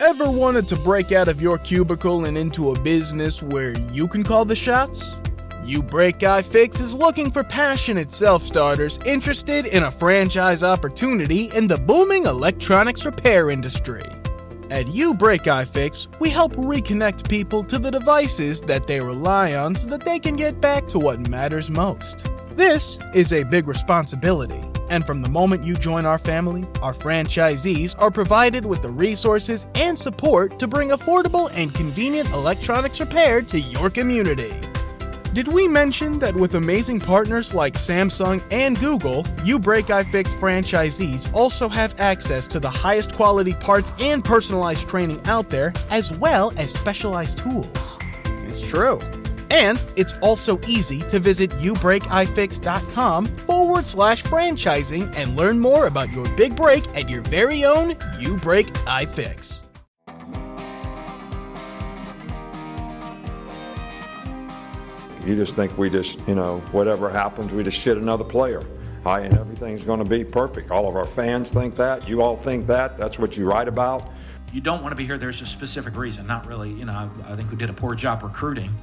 Ever wanted to break out of your cubicle and into a business where you can call the shots? iFix is looking for passionate self-starters interested in a franchise opportunity in the booming electronics repair industry. At iFix, we help reconnect people to the devices that they rely on so that they can get back to what matters most. This is a big responsibility, and from the moment you join our family, our franchisees are provided with the resources and support to bring affordable and convenient electronics repair to your community. Did we mention that with amazing partners like Samsung and Google, iFix franchisees also have access to the highest quality parts and personalized training out there, as well as specialized tools? It's true. And it's also easy to visit ubreakifix.com/franchising and learn more about your big break at your very own iFix. You just think we just, whatever happens, we just shit another player. And everything's going to be perfect. All of our fans think that. You all think that. That's what you write about. You don't want to be here. There's a specific reason. Not really, I think we did a poor job recruiting.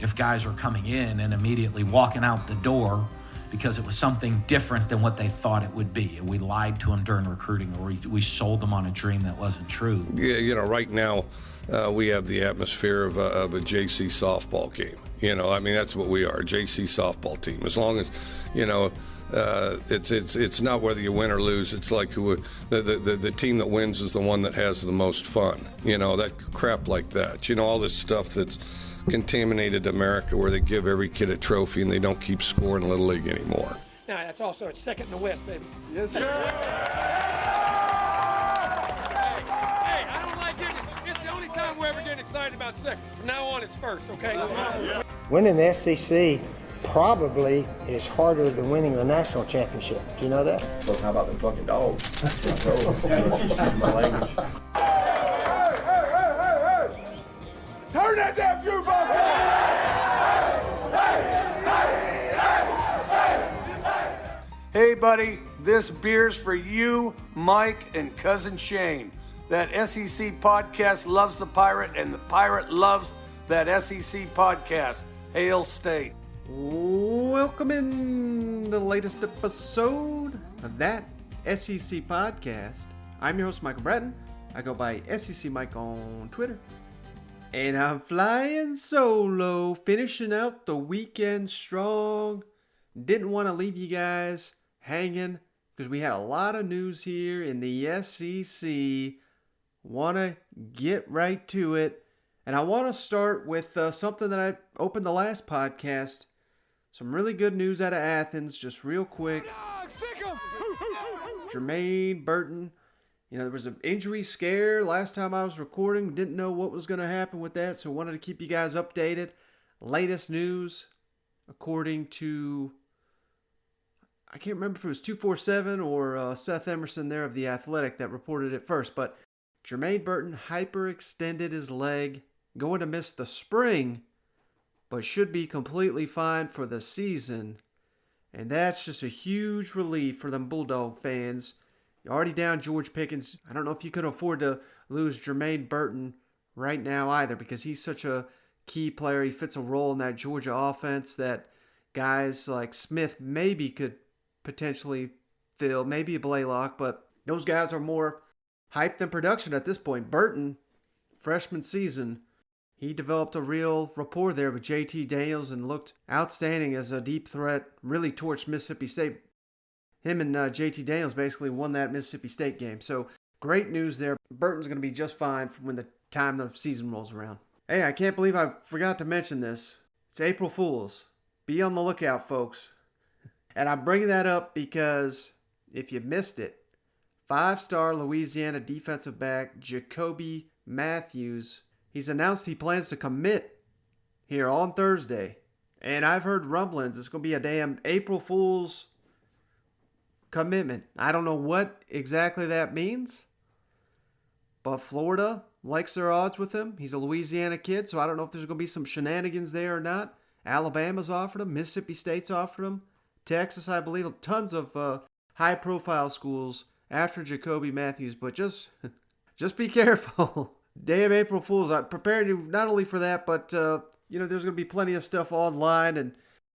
If guys are coming in and immediately walking out the door because it was something different than what they thought it would be. We lied to them during recruiting, or we sold them on a dream that wasn't true. Yeah, right now we have the atmosphere of a JC softball game. That's what we are, a JC softball team. As long as, it's not whether you win or lose. It's like the team that wins is the one that has the most fun. That crap like that. All this stuff that's contaminated America, where they give every kid a trophy and they don't keep scoring Little League anymore. Now, that's also a second in the West, baby. Yes, sir. Hey, I don't like it. It's the only time we're ever getting excited about second. From now on, it's first, okay? Winning the SEC probably is harder than winning the national championship. Do you know that? Well, how about them fucking dogs? My language. Turn that damn jukebox on! Hey, buddy, this beer's for you, Mike, and Cousin Shane. That SEC podcast loves the Pirate, and the Pirate loves that SEC podcast. Hail State. Welcome in the latest episode of that SEC podcast. I'm your host, Michael Breton. I go by SEC Mike on Twitter. And I'm flying solo, finishing out the weekend strong. Didn't want to leave you guys hanging because we had a lot of news here in the SEC. Want to get right to it. And I want to start with something that I opened the last podcast. Some really good news out of Athens, just real quick. Jermaine Burton. There was an injury scare last time I was recording. Didn't know what was going to happen with that, so wanted to keep you guys updated. Latest news, according to, I can't remember if it was 247 or Seth Emerson there of The Athletic that reported it first, but Jermaine Burton hyperextended his leg, going to miss the spring, but should be completely fine for the season. And that's just a huge relief for them Bulldog fans. You're already down George Pickens. I don't know if you could afford to lose Jermaine Burton right now either, because he's such a key player. He fits a role in that Georgia offense that guys like Smith maybe could potentially fill, maybe a Blaylock, but those guys are more hype than production at this point. Burton, freshman season, he developed a real rapport there with JT Daniels and looked outstanding as a deep threat, really torched Mississippi State. Him and JT Daniels basically won that Mississippi State game. So great news there. Burton's going to be just fine when the time the season rolls around. Hey, I can't believe I forgot to mention this. It's April Fool's. Be on the lookout, folks. And I'm bringing that up because if you missed it, 5-star Louisiana defensive back Jacoby Matthews, he's announced he plans to commit here on Thursday. And I've heard rumblings it's going to be a damn April Fool's commitment. I don't know what exactly that means, but Florida likes their odds with him. He's a Louisiana kid, so I don't know if there's going to be some shenanigans there or not. Alabama's offered him. Mississippi State's offered him. Texas, I believe, tons of high-profile schools after Jacoby Matthews, but just just be careful. Day of April Fools. I'm preparing you not only for that, but, there's going to be plenty of stuff online and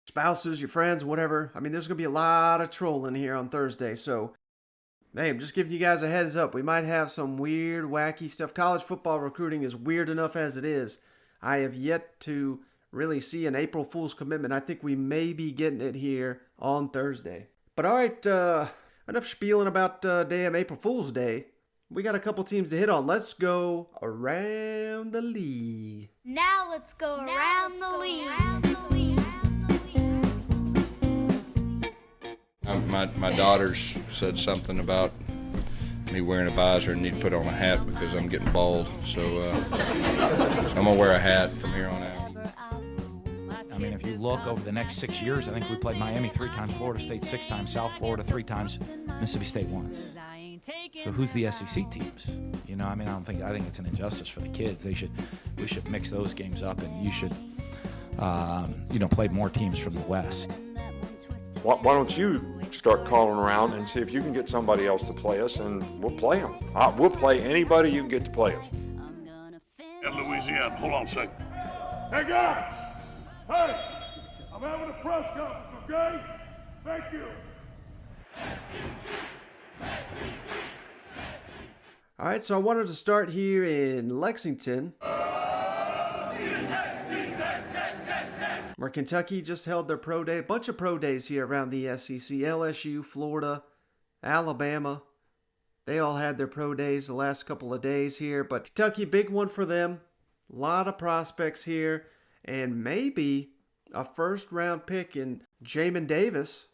spouses, your friends, whatever. I mean, there's going to be a lot of trolling here on Thursday. So, hey, I'm just giving you guys a heads up. We might have some weird, wacky stuff. College football recruiting is weird enough as it is. I have yet to really see an April Fool's commitment. I think we may be getting it here on Thursday. But all right, enough spieling about damn April Fool's Day. We got a couple teams to hit on. Let's go around the league. Now let's go around the league. My daughters said something about me wearing a visor and need to put on a hat because I'm getting bald. So I'm going to wear a hat from here on out. I mean, if you look over the next 6 years, I think we played Miami 3 times, Florida State 6 times, South Florida 3 times, Mississippi State once. So who's the SEC teams? I mean, I think it's an injustice for the kids. We should mix those games up, and you should, play more teams from the West. Why don't you start calling around and see if you can get somebody else to play us, and we'll play them. We'll play anybody you can get to play us. In Louisiana, hold on a second. Hey guys! Hey! I'm having a press conference, okay? Thank you. All right, so I wanted to start here in Lexington, where Kentucky just held their pro day. A bunch of pro days here around the SEC. LSU, Florida, Alabama. They all had their pro days the last couple of days here. But Kentucky, big one for them. A lot of prospects here. And maybe a first-round pick in Jamin Davis.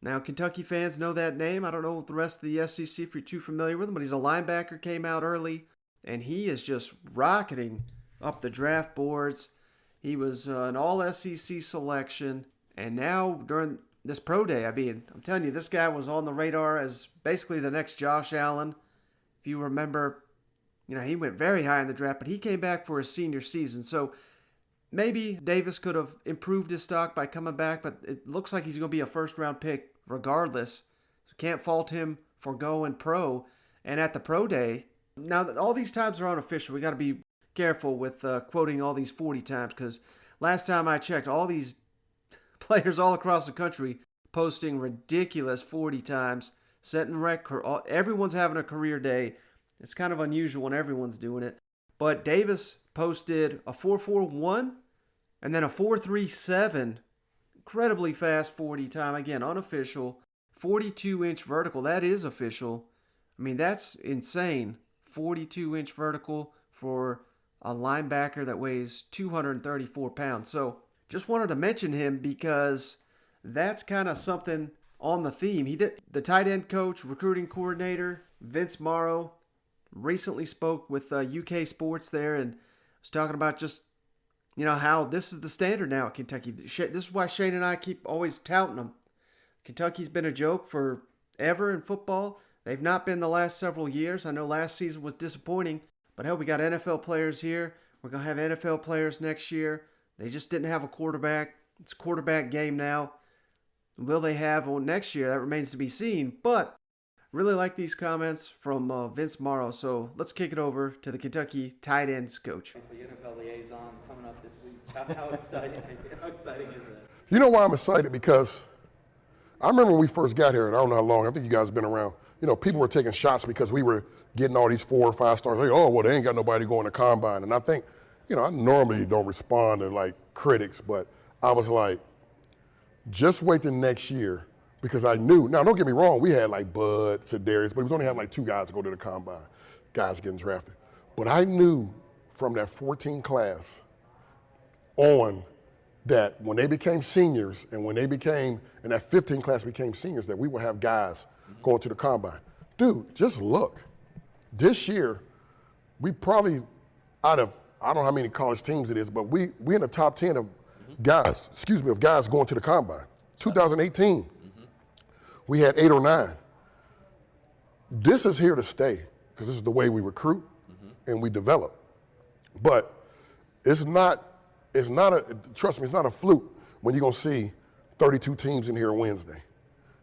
Now, Kentucky fans know that name. I don't know the rest of the SEC if you're too familiar with him, but he's a linebacker, came out early, and he is just rocketing up the draft boards. He was an all-SEC selection, and now during this pro day, I mean, I'm telling you, this guy was on the radar as basically the next Josh Allen. If you remember, he went very high in the draft, but he came back for his senior season, so maybe Davis could have improved his stock by coming back, but it looks like he's going to be a first-round pick regardless. So can't fault him for going pro. And at the pro day, now all these times are unofficial. We got to be careful with quoting all these 40 times, because last time I checked, all these players all across the country posting ridiculous 40 times, setting record. Everyone's having a career day. It's kind of unusual when everyone's doing it. But Davis posted a 4.41 and then a 4.37. Incredibly fast 40 time. Again, unofficial. 42-inch vertical. That is official. I mean, that's insane. 42-inch vertical for a linebacker that weighs 234 pounds. So just wanted to mention him because that's kind of something on the theme. The tight end coach, recruiting coordinator, Vince Morrow, recently spoke with UK Sports there and was talking about just, how this is the standard now at Kentucky. This is why Shane and I keep always touting them. Kentucky's been a joke forever in football. They've not been the last several years. I know last season was disappointing, but hell, we got NFL players here. We're going to have NFL players next year. They just didn't have a quarterback. It's a quarterback game now. Will they have one next year? That remains to be seen, but really like these comments from Vince Morrow. So let's kick it over to the Kentucky tight ends coach. So NFL liaison coming up this week. How exciting is that? You know why I'm excited? Because I remember when we first got here, and I don't know how long, I think you guys have been around, people were taking shots because we were getting all these 4 or 5 stars. Like, oh, well, they ain't got nobody going to combine. And I think, I normally don't respond to like critics, but I was like, just wait till next year. Because I knew, now don't get me wrong, we had like Bud, Sedarius, but we was only having like 2 guys go to the combine, guys getting drafted. But I knew from that 14 class on that when they became seniors and when they became, and that 15 class became seniors, that we would have guys going to the combine. Dude, just look. This year, we probably out of, I don't know how many college teams it is, but we in the top 10 of guys, of guys going to the combine. 2018. We had 8 or 9. This is here to stay because this is the way we recruit and we develop. But trust me, it's not a fluke when you're gonna see 32 teams in here Wednesday.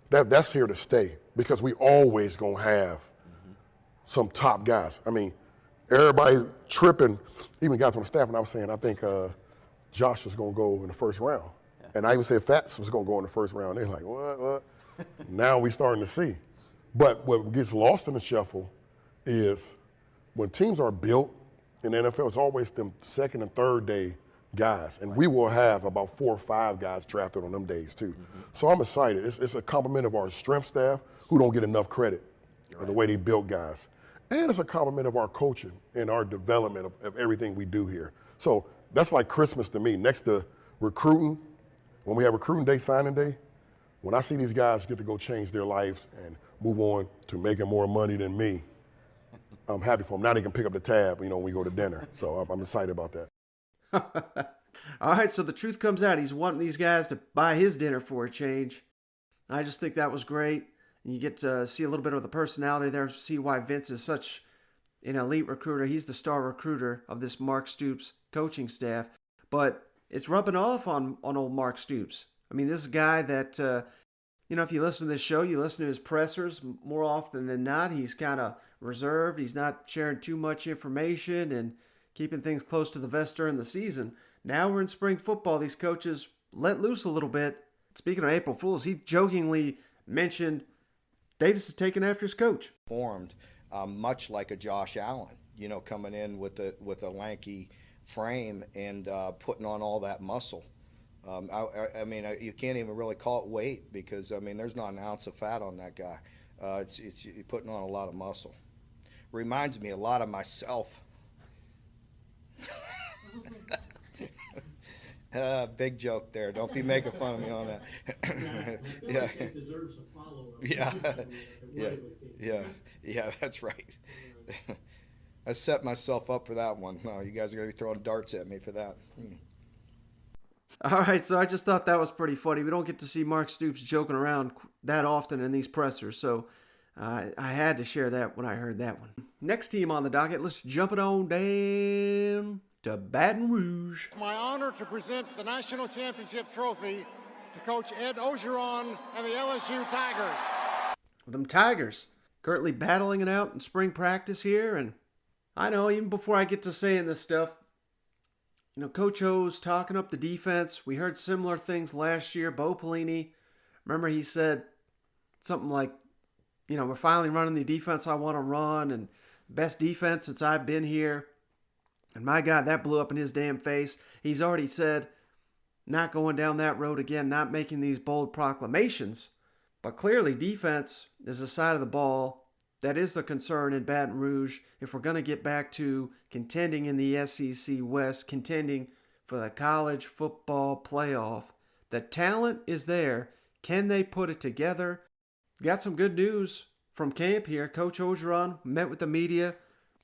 That's here to stay because we always gonna have some top guys. I mean, everybody tripping, even guys on the staff, and I was saying, I think Josh is going to go in the first round. Yeah. And I even said Fats was going to go in the first round. They're like, what? Now we starting to see. But what gets lost in the shuffle is when teams are built in the NFL, it's always them second and third day guys. And we will have about 4 or 5 guys drafted on them days too. Mm-hmm. So I'm excited. It's a compliment of our strength staff who don't get enough credit for the way they built guys. And it's a compliment of our coaching and our development of everything we do here. So that's like Christmas to me. Next to recruiting, when we have recruiting day, signing day, when I see these guys get to go change their lives and move on to making more money than me, I'm happy for them. Now they can pick up the tab, when we go to dinner. So I'm excited about that. All right, so the truth comes out. He's wanting these guys to buy his dinner for a change. I just think that was great. And you get to see a little bit of the personality there, see why Vince is such an elite recruiter. He's the star recruiter of this Mark Stoops coaching staff. But it's rubbing off on old Mark Stoops. I mean, this is a guy that, if you listen to this show, you listen to his pressers, more often than not, he's kind of reserved. He's not sharing too much information and keeping things close to the vest during the season. Now we're in spring football. These coaches let loose a little bit. Speaking of April Fools, he jokingly mentioned Davis is taking after his coach. Formed much like a Josh Allen, coming in with a lanky frame and putting on all that muscle. I mean, you can't even really call it weight because, there's not an ounce of fat on that guy. It's putting on a lot of muscle. Reminds me a lot of myself. Big joke there. Don't be making fun of me on that. Yeah. It deserves a follow-up. Yeah, that's right. I set myself up for that one. No, you guys are going to be throwing darts at me for that. All right, so I just thought that was pretty funny. We don't get to see Mark Stoops joking around that often in these pressers, so I had to share that when I heard that one. Next team on the docket, let's jump it on down to Baton Rouge. It's my honor to present the National Championship Trophy to Coach Ed Ogeron and the LSU Tigers. Them Tigers currently battling it out in spring practice here, and I know even before I get to saying this stuff, Coach O's talking up the defense. We heard similar things last year. Bo Pelini, remember he said something like, we're finally running the defense I want to run and best defense since I've been here. And my God, that blew up in his damn face. He's already said not going down that road again, not making these bold proclamations. But clearly defense is a side of the ball that is a concern in Baton Rouge if we're going to get back to contending in the SEC West, contending for the college football playoff. The talent is there. Can they put it together? Got some good news from camp here. Coach Ogeron met with the media.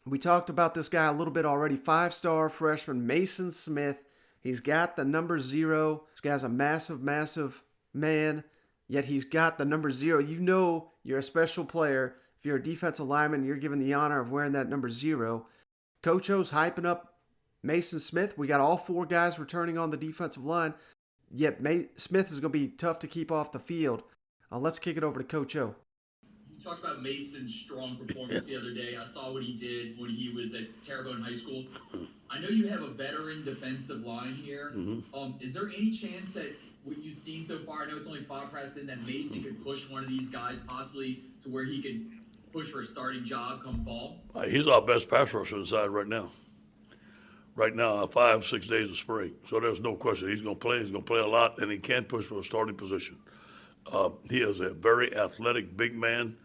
We talked about this guy a little bit already. 5-star freshman Mason Smith. He's got the number 0. This guy's a massive, massive man, yet he's got the number 0. You're a special player. If you're a defensive lineman, you're given the honor of wearing that number 0. Coach O's hyping up Mason Smith. We got all 4 guys returning on the defensive line, yet Smith is going to be tough to keep off the field. Let's kick it over to Coach O. You talked about Mason's strong performance the other day. I saw what he did when he was at Terrebonne High School. I know you have a veteran defensive line here. Is there any chance that what you've seen so far, I know it's only 5 practices in, that Mason could push one of these guys possibly to where he could push for a starting job come fall? He's our best pass rusher inside right now. Right now, 5-6 days of spring. So there's no question he's going to play. He's going to play a lot, and he can push for a starting position. He is a very athletic big man.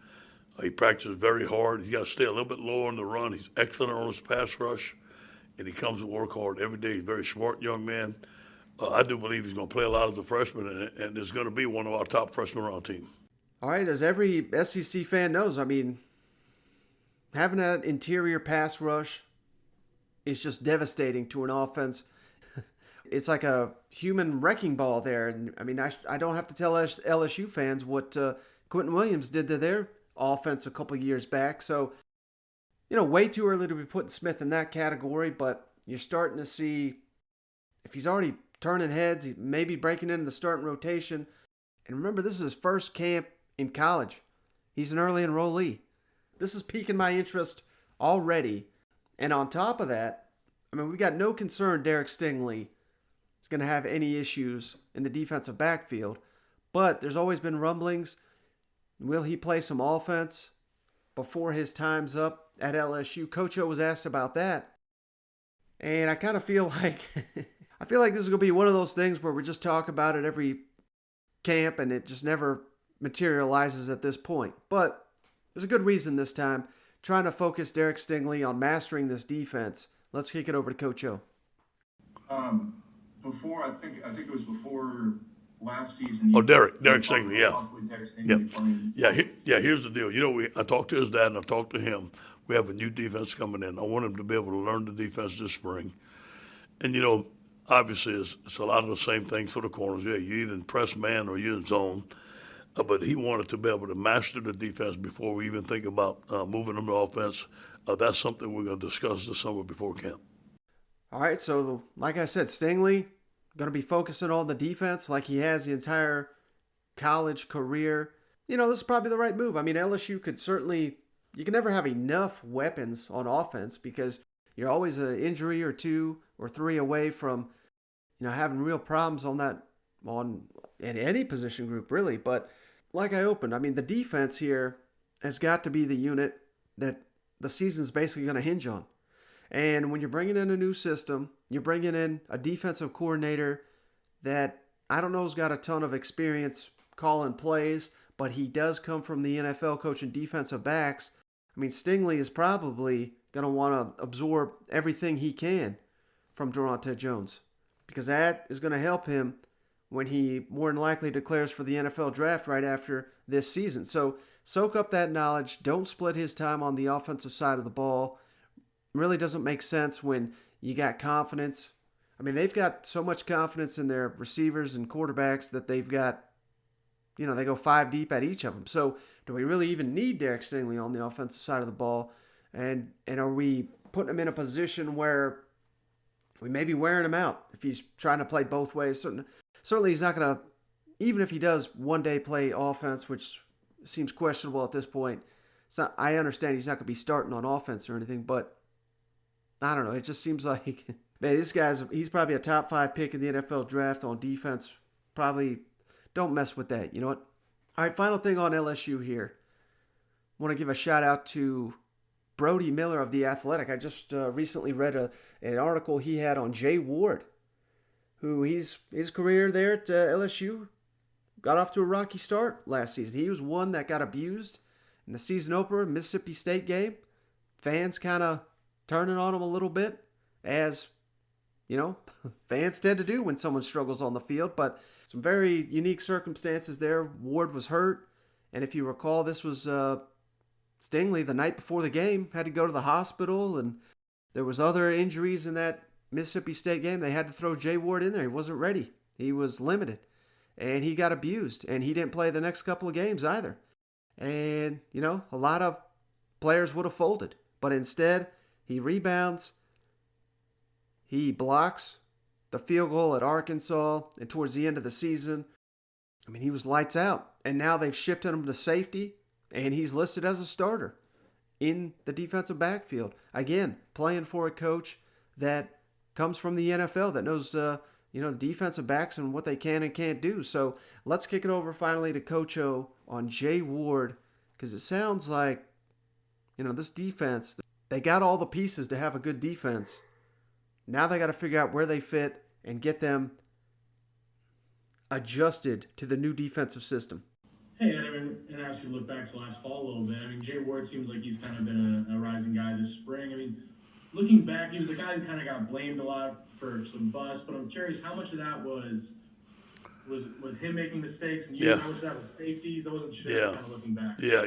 He practices very hard. He's got to stay a little bit lower on the run. He's excellent on his pass rush, and he comes to work hard every day. He's a very smart young man. I do believe he's going to play a lot as a freshman, and is going to be one of our top freshmen on our team. All right, as every SEC fan knows, having that interior pass rush is just devastating to an offense. It's like a human wrecking ball there. And I don't have to tell LSU fans what Quentin Williams did to their offense a couple years back. So, way too early to be putting Smith in that category, but you're starting to see if he's already turning heads, he may be breaking into the starting rotation. And remember, this is his first camp in college. He's an early enrollee. This is piquing my interest already And on top of that, I mean, we got no concern Derek Stingley is going to have any issues in the defensive backfield. But there's always been rumblings. Will he play some offense before his time's up at LSU? Coach O was asked about that. And I kind of feel like this is going to be one of those things where we just talk about it every camp and it just never materializes at this point. But there's a good reason this time. Trying to focus Derek Stingley on mastering this defense. Let's kick it over to Coach O. Before, I think it was before last season. Derek Stingley, yeah. Here's the deal. I talked to his dad and I talked to him. We have a new defense coming in. I want him to be able to learn the defense this spring. And, obviously it's a lot of the same things for the corners. Yeah, you either in press man or you're in zone. But he wanted to be able to master the defense before we even think about moving them to offense. That's something we're going to discuss this summer before camp. All right, so like I said, Stingley going to be focusing on the defense like he has the entire college career. This is probably the right move. I mean, LSU could certainly, you can never have enough weapons on offense because you're always an injury or 2 or 3 away from, having real problems on any position group really. But like I opened, I mean, the defense here has got to be the unit that the season's basically going to hinge on. And when you're bringing in a new system, you're bringing in a defensive coordinator that I don't know has got a ton of experience calling plays, but he does come from the NFL coaching defensive backs. I mean, Stingley is probably going to want to absorb everything he can from Durante Jones because that is going to help him when he more than likely declares for the NFL draft right after this season. So soak up that knowledge. Don't split his time on the offensive side of the ball. Really doesn't make sense when you got confidence. I mean, they've got so much confidence in their receivers and quarterbacks that they've got, they go 5 deep at each of them. So do we really even need Derek Stingley on the offensive side of the ball? And are we putting him in a position where we may be wearing him out if he's trying to play both ways? Certainly he's not going to, even if he does one day play offense, which seems questionable at this point. I understand he's not going to be starting on offense or anything, but I don't know. It just seems like, man, he's probably a top 5 pick in the NFL draft on defense. Probably don't mess with that. You know what? All right, final thing on LSU here. I want to give a shout out to Brody Miller of The Athletic. I just recently read an article he had on Jay Ward, who his career there at LSU got off to a rocky start last season. He was one that got abused in the season opener, Mississippi State game. Fans kind of turning on him a little bit, as, fans tend to do when someone struggles on the field. But some very unique circumstances there. Ward was hurt, and if you recall, this was Stingley the night before the game, had to go to the hospital, and there was other injuries in that Mississippi State game. They had to throw Jay Ward in there. He wasn't ready. He was limited, and he got abused, and he didn't play the next couple of games either. And, a lot of players would have folded, but instead he rebounds, he blocks the field goal at Arkansas, and towards the end of the season, I mean, he was lights out, and now they've shifted him to safety, and he's listed as a starter in the defensive backfield. Again, playing for a coach that comes from the NFL, that knows, the defensive backs and what they can and can't do. So let's kick it over finally to Coach O on Jay Ward, because it sounds like, this defense, they got all the pieces to have a good defense. Now they got to figure out where they fit and get them adjusted to the new defensive system. Hey, Adam, and ask you to look back to last fall a little bit. I mean, Jay Ward seems like he's kind of been a rising guy this spring. I mean, looking back, he was a guy who kind of got blamed a lot for some bust, but I'm curious how much of that was him making mistakes and how much of that was safeties. I wasn't sure kind of looking back. Yeah,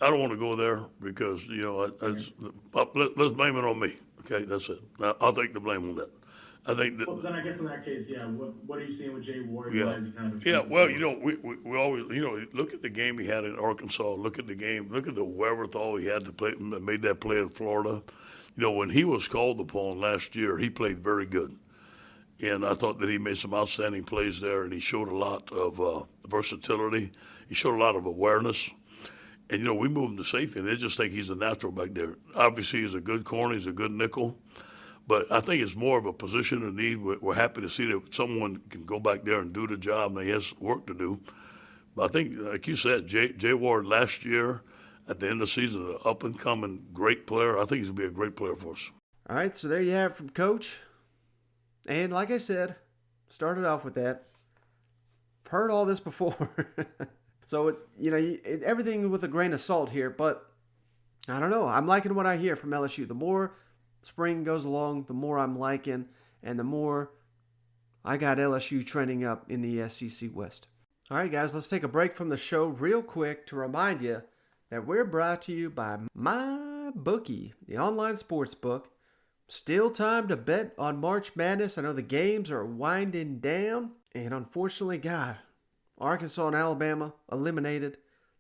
I don't want to go there because, let's blame it on me. Okay, that's it. I'll take the blame on that. I think that. Well, then I guess in that case, what are you seeing with Jay Ward? Yeah, well, we always, look at the game he had in Arkansas. Look at the wherewithal he had to play, made that play in Florida. When he was called upon last year, he played very good. And I thought that he made some outstanding plays there, and he showed a lot of versatility. He showed a lot of awareness. And, we moved him to safety, and they just think he's a natural back there. Obviously, he's a good corner. He's a good nickel. But I think it's more of a position of need. We're happy to see that someone can go back there and do the job, and he has work to do. But I think, like you said, Jay Ward last year, at the end of the season, an up-and-coming great player. I think he's going to be a great player for us. All right, so there you have it from Coach. And like I said, started off with that. I've heard all this before. So, everything with a grain of salt here. But I don't know. I'm liking what I hear from LSU. The more spring goes along, the more I'm liking. And the more I got LSU trending up in the SEC West. All right, guys, let's take a break from the show real quick to remind you that we're brought to you by MyBookie, the online sports book. Still time to bet on March Madness. I know the games are winding down. And unfortunately, God, Arkansas and Alabama eliminated.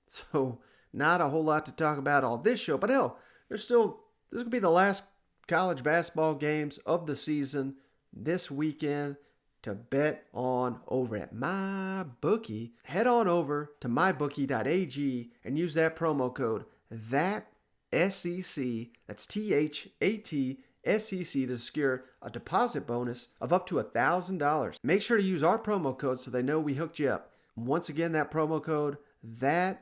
So not a whole lot to talk about on this show. But hell, this is going to be the last college basketball games of the season this weekend to bet on over at MyBookie. Head on over to mybookie.ag and use that promo code THATSEC, that's THATSEC, to secure a deposit bonus of up to $1,000. Make sure to use our promo code so they know we hooked you up. Once again, that promo code, THATSEC.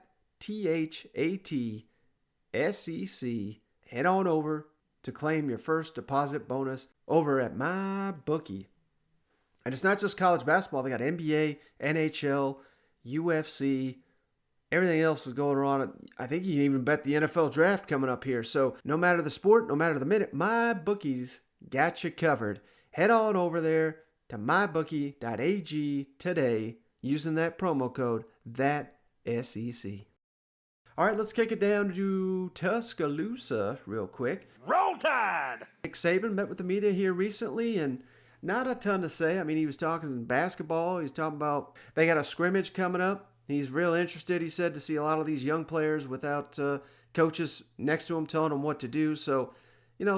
Head on over to claim your first deposit bonus over at MyBookie. And it's not just college basketball. They got NBA, NHL, UFC, everything else is going on. I think you can even bet the NFL draft coming up here. So no matter the sport, no matter the minute, MyBookie's got you covered. Head on over there to mybookie.ag today using that promo code, THATSEC. All right, let's kick it down to Tuscaloosa real quick. Roll Tide! Nick Saban met with the media here recently, and not a ton to say. I mean, he was talking basketball. He was talking about they got a scrimmage coming up. He's real interested, he said, to see a lot of these young players without coaches next to him telling them what to do. So,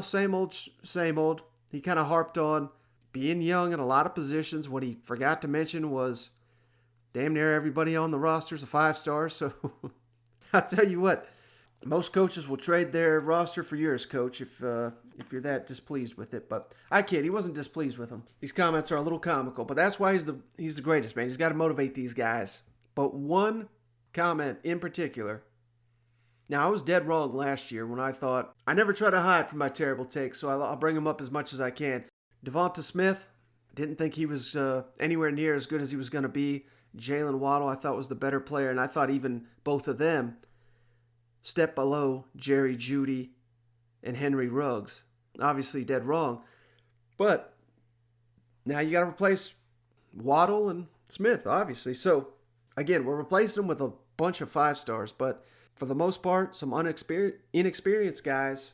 same old, same old. He kind of harped on being young in a lot of positions. What he forgot to mention was damn near everybody on the roster is a 5-star. So I'll tell you what, most coaches will trade their roster for yours, Coach, if you're that displeased with it. But I kid, he wasn't displeased with them. These comments are a little comical, but that's why he's the greatest, man. He's got to motivate these guys. But one comment in particular. Now, I was dead wrong last year when I thought, I never try to hide from my terrible takes, so I'll bring them up as much as I can. Devonta Smith, didn't think he was anywhere near as good as he was going to be. Jalen Waddle, I thought was the better player, and I thought even both of them stepped below Jerry Jeudy and Henry Ruggs. Obviously dead wrong. But now you got to replace Waddle and Smith, obviously. So, again, we're replacing them with a bunch of 5-stars, but for the most part, some inexperienced guys,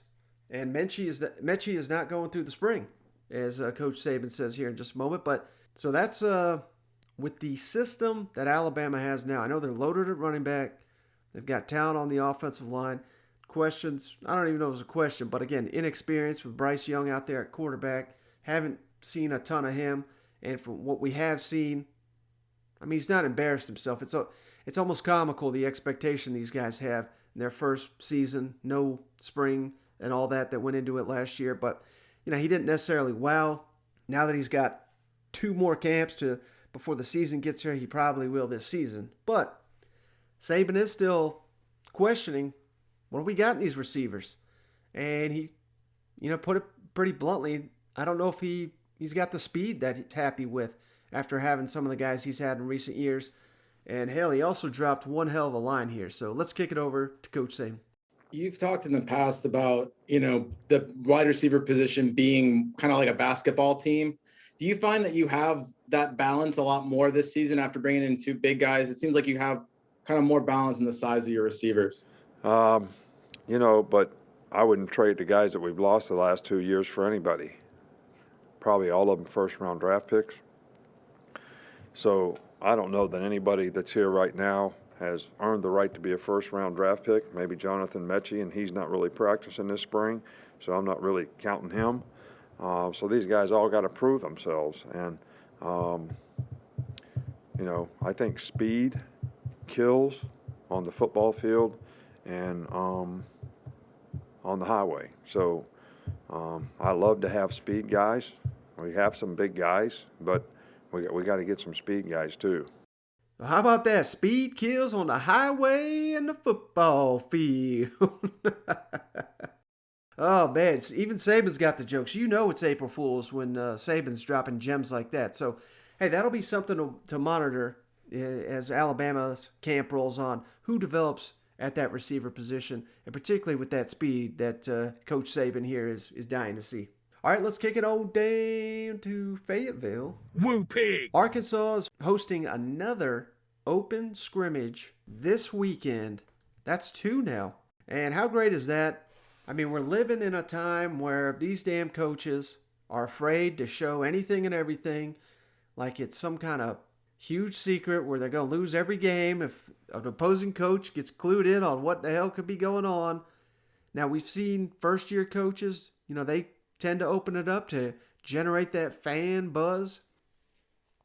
and Mechie is not going through the spring, as Coach Saban says here in just a moment. But so that's with the system that Alabama has now. I know they're loaded at running back. They've got talent on the offensive line. Questions, I don't even know if it was a question, but again, inexperience with Bryce Young out there at quarterback. Haven't seen a ton of him, and from what we have seen, I mean, he's not embarrassed himself. It's almost comical, the expectation these guys have in their first season, no spring and all that went into it last year. But, he didn't necessarily wow. Now that he's got 2 more camps before the season gets here, he probably will this season. But Saban is still questioning, what do we got in these receivers? And he, put it pretty bluntly, I don't know if he's got the speed that he's happy with after having some of the guys he's had in recent years. And hell, he also dropped one hell of a line here. So let's kick it over to Coach Saban. You've talked in the past about, the wide receiver position being kind of like a basketball team. Do you find that you have that balance a lot more this season after bringing in 2 big guys? It seems like you have kind of more balance in the size of your receivers. But I wouldn't trade the guys that we've lost the last 2 years for anybody. Probably all of them first-round draft picks. So I don't know that anybody that's here right now has earned the right to be a first-round draft pick. Maybe Jonathan Mechie, and he's not really practicing this spring, so I'm not really counting him. So these guys all got to prove themselves. And, I think speed kills on the football field, and on the highway. So I love to have speed guys. We have some big guys, but we got to get some speed guys too. How about that? Speed kills on the highway and the football field. Oh, man. Even Saban's got the jokes. You know it's April Fool's when Saban's dropping gems like that. So, hey, that'll be something to monitor as Alabama's camp rolls on. Who develops at that receiver position, and particularly with that speed that Coach Saban here is dying to see. All right, let's kick it on down to Fayetteville. Woo pig! Arkansas is hosting another open scrimmage this weekend. That's 2 now. And how great is that? I mean, we're living in a time where these damn coaches are afraid to show anything and everything like it's some kind of huge secret where they're going to lose every game if an opposing coach gets clued in on what the hell could be going on. Now, we've seen first-year coaches, they tend to open it up to generate that fan buzz,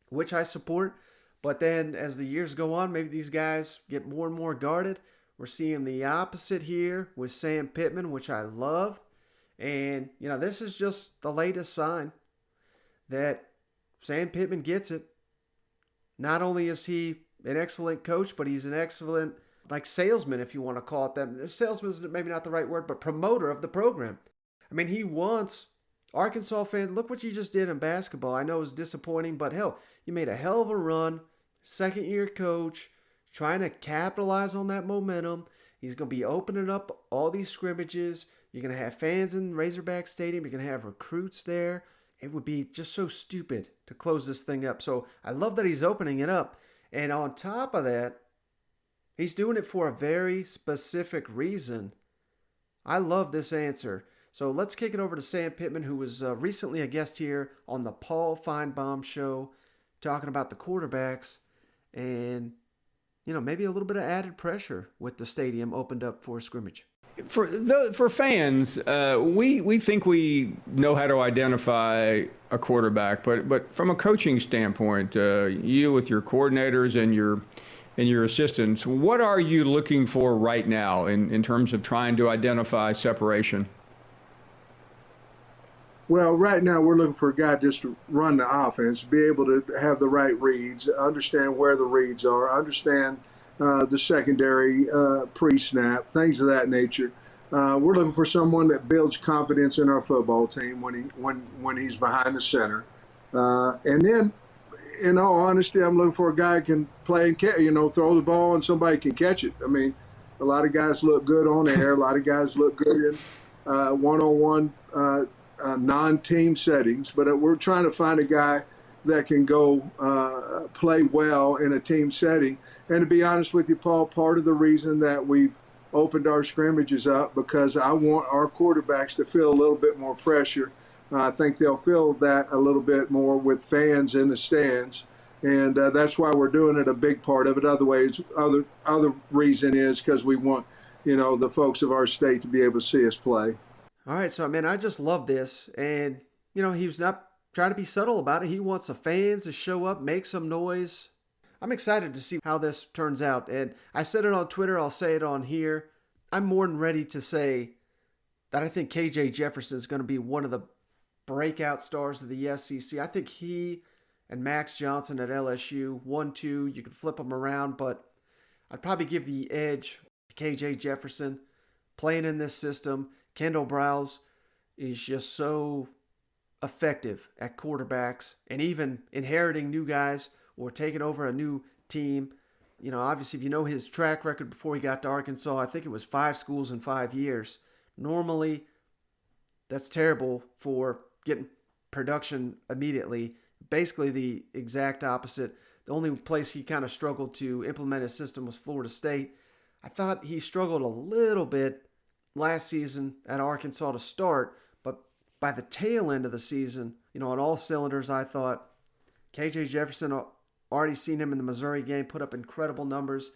which I support. But then as the years go on, maybe these guys get more and more guarded. We're seeing the opposite here with Sam Pittman, which I love. And, this is just the latest sign that Sam Pittman gets it. Not only is he an excellent coach, but he's an excellent, salesman, if you want to call it that. Salesman is maybe not the right word, but promoter of the program. I mean, he wants Arkansas fans, look what you just did in basketball. I know it was disappointing, but hell, you made a hell of a run. Second-year coach, trying to capitalize on that momentum. He's going to be opening up all these scrimmages. You're going to have fans in Razorback Stadium. You're going to have recruits there. It would be just so stupid to close this thing up. So I love that he's opening it up. And on top of that, he's doing it for a very specific reason. I love this answer. So let's kick it over to Sam Pittman, who was recently a guest here on the Paul Feinbaum Show, talking about the quarterbacks and, maybe a little bit of added pressure with the stadium opened up for a scrimmage. For fans, we think we know how to identify a quarterback, but from a coaching standpoint, you with your coordinators and your assistants, what are you looking for right now in terms of trying to identify separation? Well, right now we're looking for a guy just to run the offense, be able to have the right reads, understand where the reads are, understand the secondary pre-snap, things of that nature. We're looking for someone that builds confidence in our football team when he's behind the center. And then, in all honesty, I'm looking for a guy who can play and throw the ball and somebody can catch it. I mean, a lot of guys look good on air. A lot of guys look good in one-on-one non-team settings, but we're trying to find a guy that can go play well in a team setting. And to be honest with you, Paul, part of the reason that we've opened our scrimmages up because I want our quarterbacks to feel a little bit more pressure. I think they'll feel that a little bit more with fans in the stands, and that's why we're doing it. A big part of it. Other reason is because we want the folks of our state to be able to see us play. All right, so I just love this, and he was not trying to be subtle about it. He wants the fans to show up, make some noise. I'm excited to see how this turns out, and I said it on Twitter, I'll say it on here. I'm more than ready to say that I think KJ Jefferson is going to be one of the breakout stars of the SEC. I think he and Max Johnson at LSU, 1-2, you could flip them around, but I'd probably give the edge to KJ Jefferson playing in this system. Kendall Browse is just so effective at quarterbacks and even inheriting new guys or taking over a new team. Obviously, if you know his track record before he got to Arkansas, I think it was 5 schools in 5 years. Normally, that's terrible for getting production immediately. Basically, the exact opposite. The only place he kind of struggled to implement his system was Florida State. I thought he struggled a little bit last season at Arkansas to start, but by the tail end of the season, on all cylinders, I thought KJ Jefferson, already seen him in the Missouri game, put up incredible numbers,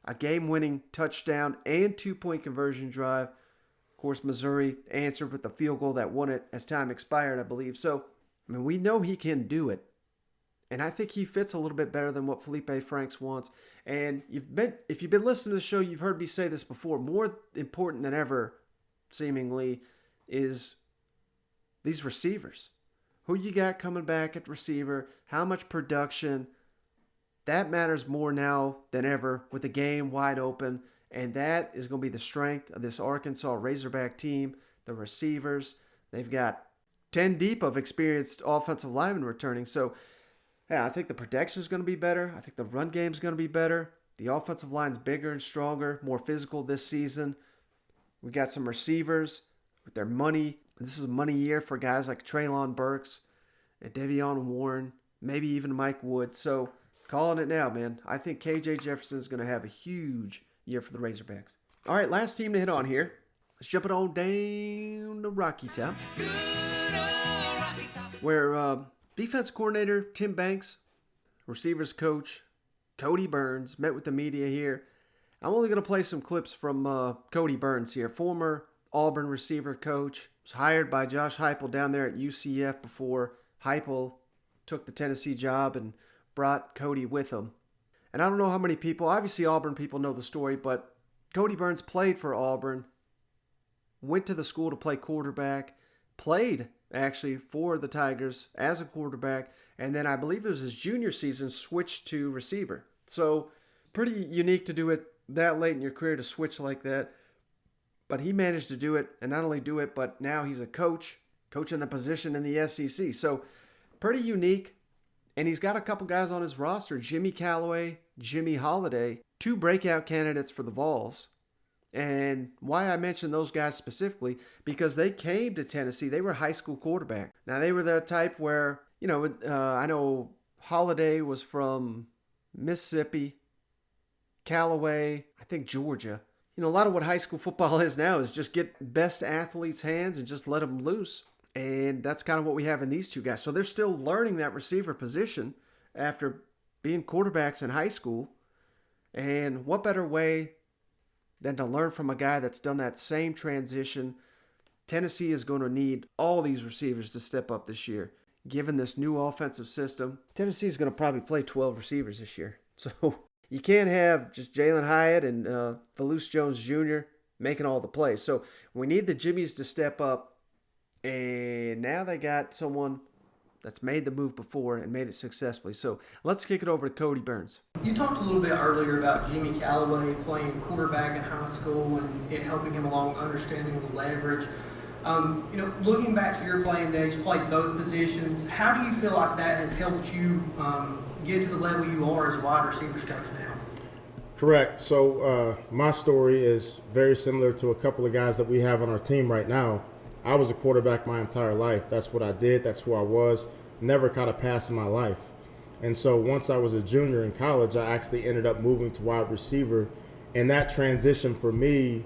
a game-winning touchdown and 2-point conversion drive. Of course, Missouri answered with the field goal that won it as time expired, I believe. So, we know he can do it. And I think he fits a little bit better than what Felipe Franks wants. And if you've been listening to the show, you've heard me say this before. More important than ever, seemingly, is these receivers. Who you got coming back at receiver? How much production? That matters more now than ever with the game wide open. And that is going to be the strength of this Arkansas Razorback team. The receivers, they've got 10 deep of experienced offensive linemen returning. So, yeah, I think the protection is going to be better. I think the run game is going to be better. The offensive line's bigger and stronger, more physical this season. We got some receivers with their money. This is a money year for guys like Treylon Burks and De'Vion Warren, maybe even Mike Wood. So, calling it now, man. I think KJ Jefferson is going to have a huge year for the Razorbacks. All right, last team to hit on here. Let's jump it on down to Rocky Top, where defense coordinator Tim Banks, receivers coach Cody Burns met with the media here. I'm only going to play some clips from Cody Burns here, former Auburn receiver coach. Was hired by Josh Heupel down there at UCF before Heupel took the Tennessee job and brought Cody with him. And I don't know how many people, obviously Auburn people know the story, but Cody Burns played for Auburn, went to the school to play quarterback, played actually for the Tigers as a quarterback, and then I believe it was his junior season switched to receiver. So pretty unique to do it that late in your career to switch like that. But he managed to do it, and not only do it, but now he's a coach, coaching the position in the SEC. So pretty unique. And he's got a couple guys on his roster, Jimmy Callaway, Jimmy Holiday, 2 breakout candidates for the Vols. And why I mention those guys specifically, because they came to Tennessee. They were high school quarterback. Now, they were the type where, I know Holiday was from Mississippi, Callaway, I think Georgia. A lot of what high school football is now is just get best athletes' hands and just let them loose. And that's kind of what we have in these two guys. So they're still learning that receiver position after being quarterbacks in high school. And what better way than to learn from a guy that's done that same transition? Tennessee is going to need all these receivers to step up this year. Given this new offensive system, Tennessee is going to probably play 12 receivers this year. So you can't have just Jalen Hyatt and Velus Jones Jr. making all the plays. So we need the Jimmies to step up. And now they got someone that's made the move before and made it successfully. So let's kick it over to Cody Burns. You talked a little bit earlier about Jimmy Callaway playing quarterback in high school and it helping him along understanding the leverage. Looking back to your playing days, you played both positions. How do you feel like that has helped you get to the level you are as a wide receivers coach now? Correct. So my story is very similar to a couple of guys that we have on our team right now. I was a quarterback my entire life. That's what I did. That's who I was. Never caught a pass in my life. And so once I was a junior in college, I actually ended up moving to wide receiver. And that transition for me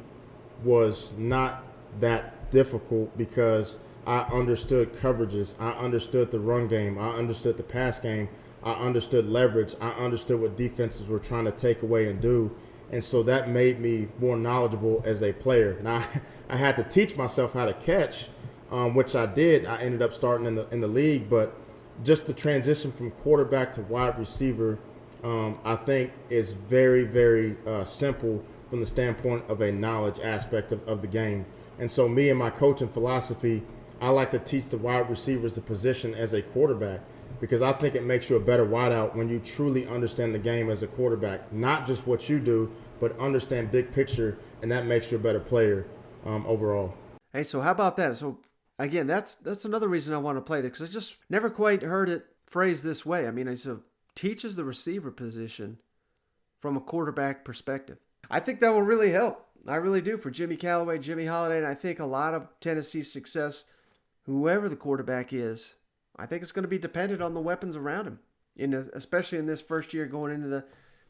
was not that difficult because I understood coverages. I understood the run game. I understood the pass game. I understood leverage. I understood what defenses were trying to take away and do. And so that made me more knowledgeable as a player. Now, I had to teach myself how to catch, which I did. I ended up starting in the league. But just the transition from quarterback to wide receiver, I think is very, very simple from the standpoint of a knowledge aspect of the game. And so me and my coaching philosophy, I like to teach the wide receivers the position as a quarterback, because I think it makes you a better wideout when you truly understand the game as a quarterback, not just what you do, but understand big picture, and that makes you a better player overall. Hey, so how about that? So again, that's another reason I want to play this, because I just never quite heard it phrased this way. I mean, it teaches the receiver position from a quarterback perspective. I think that will really help. I really do, for Jimmy Callaway, Jimmy Holiday, and I think a lot of Tennessee's success, whoever the quarterback is, I think it's going to be dependent on the weapons around him, especially in this first year, going into the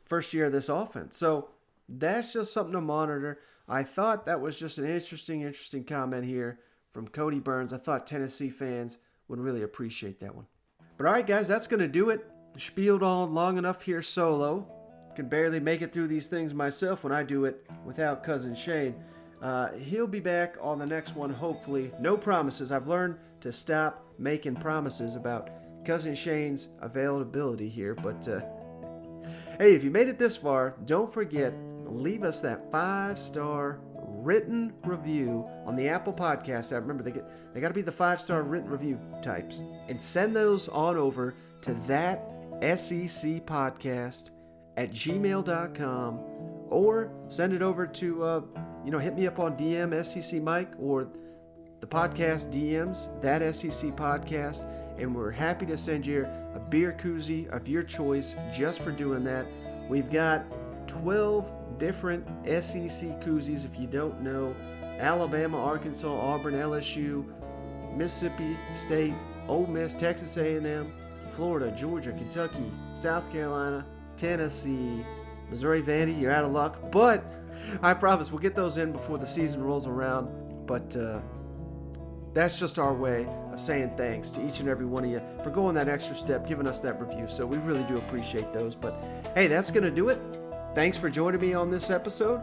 first year of this offense. So that's just something to monitor. I thought that was just an interesting comment here from Cody Burns. I thought Tennessee fans would really appreciate that one. But all right, guys, that's going to do it. Spieled on long enough here solo. Can barely make it through these things myself when I do it without Cousin Shane. He'll be back on the next one, hopefully. No promises. I've learned to stop making promises about Cousin Shane's availability here. But hey, if you made it this far, don't forget, leave us that 5-star written review on the Apple Podcast app. Remember, they got to be the 5-star written review types, and send those on over to that SEC podcast at gmail.com, or send it over to hit me up on DM SEC Mike, or the podcast DMs, that SEC podcast, and we're happy to send you a beer koozie of your choice just for doing that. We've got 12 different SEC koozies, if you don't know: Alabama, Arkansas, Auburn, LSU, Mississippi State, Ole Miss, Texas A&M, Florida, Georgia, Kentucky, South Carolina, Tennessee, Missouri, Vandy. You're out of luck, but I promise we'll get those in before the season rolls around. But that's just our way of saying thanks to each and every one of you for going that extra step, giving us that review. So we really do appreciate those. But hey, that's going to do it. Thanks for joining me on this episode.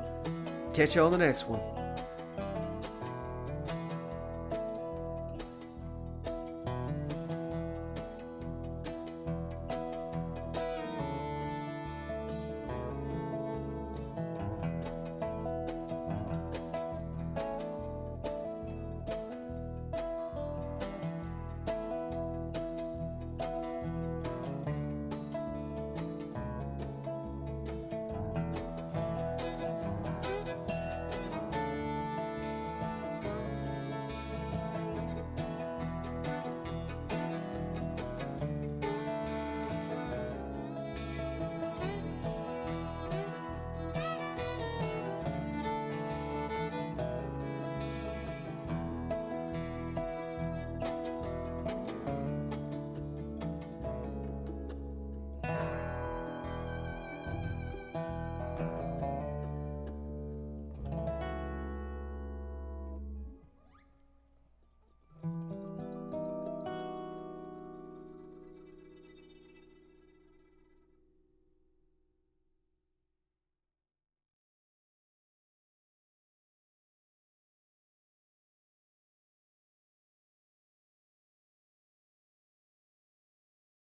Catch you on the next one.